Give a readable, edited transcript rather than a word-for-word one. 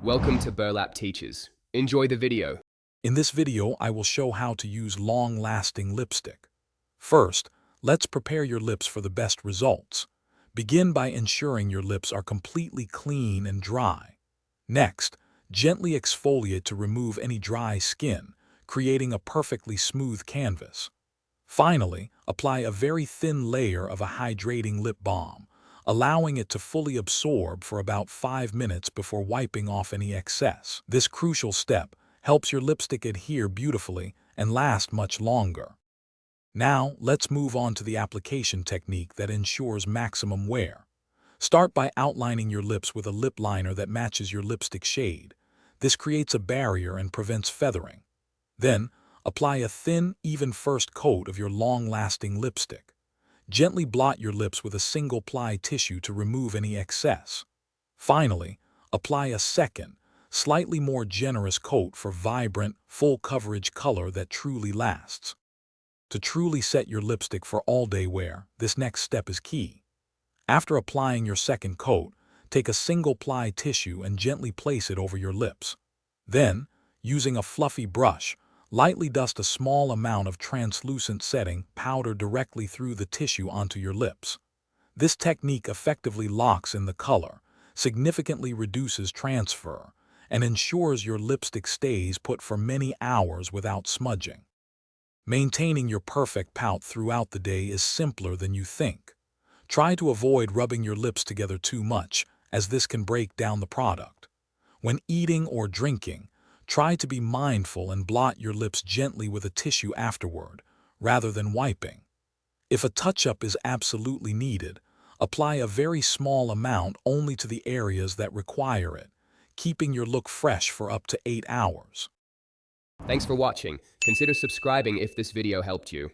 Welcome to Burlap Teachers. Enjoy the video. In this video, I will show how to use long-lasting lipstick. First, let's prepare your lips for the best results. Begin by ensuring your lips are completely clean and dry. Next, gently exfoliate to remove any dry skin, creating a perfectly smooth canvas. Finally, apply a very thin layer of a hydrating lip balm, allowing it to fully absorb for about 5 minutes before wiping off any excess. This crucial step helps your lipstick adhere beautifully and last much longer. Now, let's move on to the application technique that ensures maximum wear. Start by outlining your lips with a lip liner that matches your lipstick shade. This creates a barrier and prevents feathering. Then, apply a thin, even first coat of your long-lasting lipstick. Gently blot your lips with a single-ply tissue to remove any excess. Finally, apply a second, slightly more generous coat for vibrant, full-coverage color that truly lasts. To truly set your lipstick for all-day wear, this next step is key. After applying your second coat, take a single-ply tissue and gently place it over your lips. Then, using a fluffy brush, lightly dust a small amount of translucent setting powder directly through the tissue onto your lips. This technique effectively locks in the color, significantly reduces transfer, and ensures your lipstick stays put for many hours without smudging. Maintaining your perfect pout throughout the day is simpler than you think. Try to avoid rubbing your lips together too much, as this can break down the product. When eating or drinking, try to be mindful and blot your lips gently with a tissue afterward, rather than wiping. If a touch-up is absolutely needed, apply a very small amount only to the areas that require it, keeping your look fresh for up to 8 hours. Thanks for watching. Consider subscribing if this video helped you.